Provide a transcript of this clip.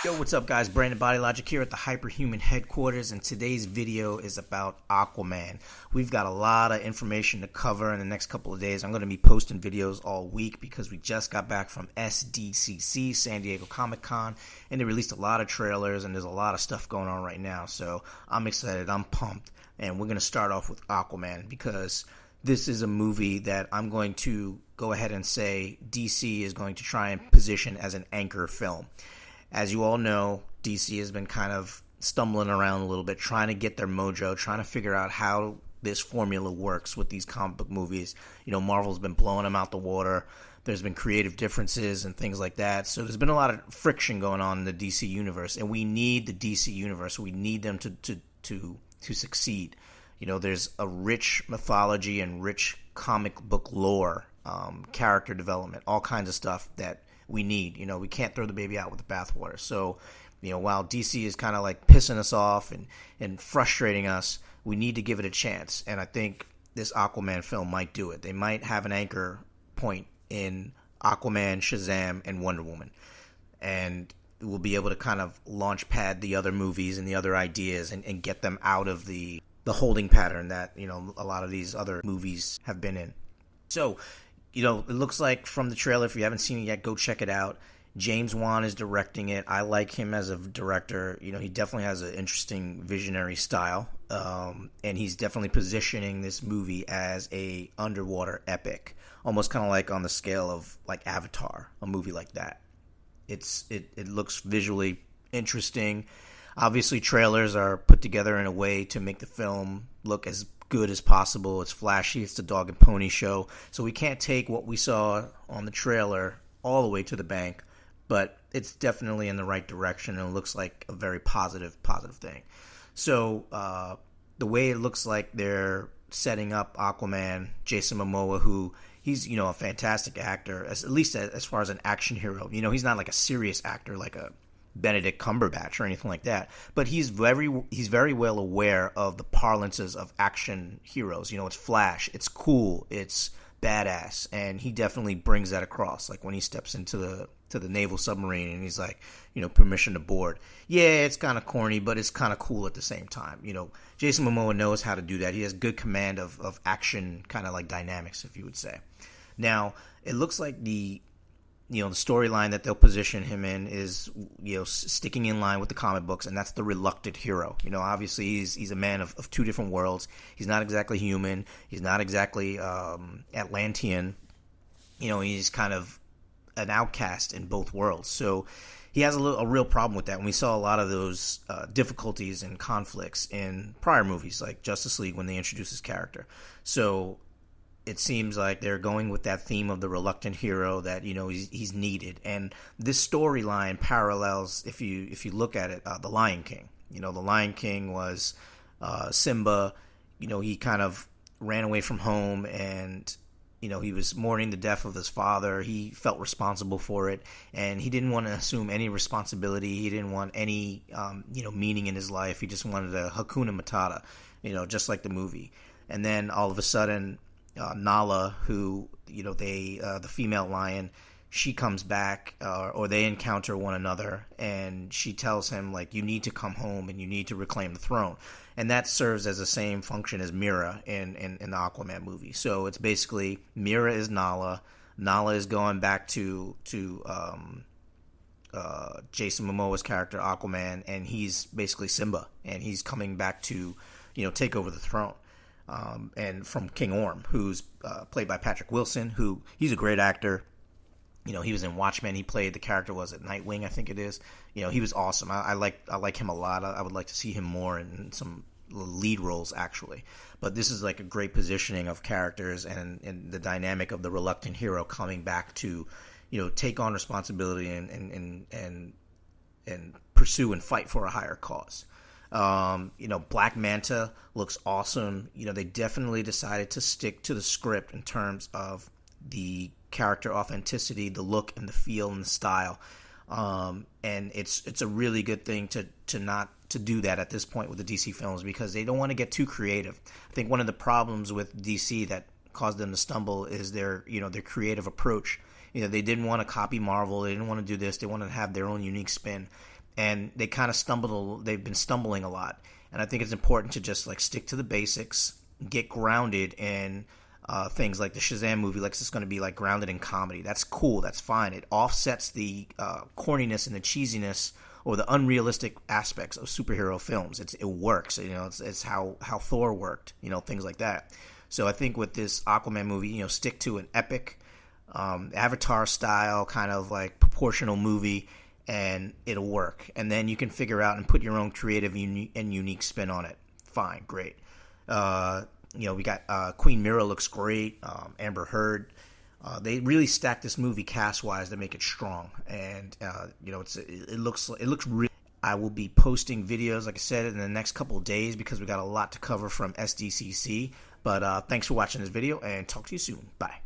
Yo, what's up guys? Brandon Body Logic here at the HyperHuman Headquarters, and today's video is about Aquaman. We've got a lot of information to cover in the next couple of days. I'm going to be posting videos all week because we just got back from SDCC, San Diego Comic-Con, and they released a lot of trailers, and there's a lot of stuff going on right now. So I'm excited, I'm pumped, and we're going to start off with Aquaman because this is a movie that I'm going to go ahead and say DC is going to try and position as an anchor film. As you all know, DC has been kind of stumbling around a little bit, trying to get their mojo, trying to figure out how this formula works with these comic book movies. You know, Marvel's been blowing them out the water. There's been creative differences and things like that. So there's been a lot of friction going on in the DC universe, and we need the DC universe. We need them to succeed. You know, there's a rich mythology and rich comic book lore, character development, all kinds of stuff that we need. You know, we can't throw the baby out with the bathwater. So, you know, while DC is kind of like pissing us off and frustrating us, we need to give it a chance. And I think this Aquaman film might do it. They might have an anchor point in Aquaman, Shazam, and Wonder Woman. And we'll be able to kind of launch pad the other movies and the other ideas and get them out of the holding pattern that, you know, a lot of these other movies have been in. So, you know, it looks like from the trailer, if you haven't seen it yet, go check it out. James Wan is directing it. I like him as a director. You know, he definitely has an interesting visionary style. And he's definitely positioning this movie as a underwater epic. Almost kind of like on the scale of like Avatar, a movie like that. It looks visually interesting. Obviously, trailers are put together in a way to make the film look as good as possible. It's flashy. It's the dog and pony show. So we can't take what we saw on the trailer all the way to the bank, but it's definitely in the right direction, and it looks like a very positive thing. So the way it looks like they're setting up Aquaman, Jason Momoa, who he's, you know, a fantastic actor, at least as far as an action hero. You know, he's not like a serious actor like a Benedict Cumberbatch or anything like that, but he's very well aware of the parlances of action heroes. You know, it's flash, it's cool, it's badass, and he definitely brings that across. Like when he steps into the naval submarine and he's like, you know, permission to board. Yeah, it's kind of corny, but it's kind of cool at the same time. You know, Jason Momoa knows how to do that. He has good command of action, kind of like dynamics, if you would say. Now, it looks like the storyline that they'll position him in is, you know, sticking in line with the comic books, and that's the reluctant hero. You know, obviously he's a man of two different worlds. He's not exactly human. He's not exactly Atlantean. You know, he's kind of an outcast in both worlds. So he has a real problem with that. And we saw a lot of those difficulties and conflicts in prior movies, like Justice League, when they introduced his character. So it seems like they're going with that theme of the reluctant hero, that, you know, he's needed. And this storyline parallels, if you look at it, The Lion King. You know, The Lion King was Simba. You know, he kind of ran away from home, and, you know, he was mourning the death of his father. He felt responsible for it, and he didn't want to assume any responsibility. He didn't want any, meaning in his life. He just wanted a Hakuna Matata, you know, just like the movie. And then all of a sudden, Nala, who, you know, the female lion, she comes back, or they encounter one another, and she tells him, like, you need to come home and you need to reclaim the throne. And that serves as the same function as Mira in the Aquaman movie. So it's basically Mira is Nala. Nala is going back to Jason Momoa's character Aquaman, and he's basically Simba, and he's coming back to, you know, take over the throne. And from King Orm, who's played by Patrick Wilson, who he's a great actor. You know, he was in Watchmen. He played the character, was it Nightwing, I think it is. You know, he was awesome. I like him a lot. I would like to see him more in some lead roles, actually. But this is like a great positioning of characters and the dynamic of the reluctant hero coming back to, you know, take on responsibility and pursue and fight for a higher cause. You know, Black Manta looks awesome. You know, they definitely decided to stick to the script in terms of the character authenticity, the look and the feel and the style. And it's a really good thing to not to do that at this point with the DC films, because they don't want to get too creative. I think one of the problems with DC that caused them to stumble is their creative approach. You know, they didn't want to copy Marvel. They didn't want to do this. They wanted to have their own unique spin. and they kind of they've been stumbling a lot. And I think it's important to just like stick to the basics, get grounded in things like the Shazam movie. Like it's going to be like grounded in comedy. That's cool. That's fine. It offsets the corniness and the cheesiness or the unrealistic aspects of superhero films. It works. It's how Thor worked. Things like that. So I think with this Aquaman movie, stick to an epic Avatar style kind of like proportional movie, and it'll work. And then you can figure out and put your own creative and unique spin on it. Fine, great. We got Queen Mira looks great. Amber Heard. They really stacked this movie cast-wise to make it strong, and it looks really. I will be posting videos, like I said, in the next couple of days because we got a lot to cover from SDCC. But thanks for watching this video, and talk to you soon. Bye.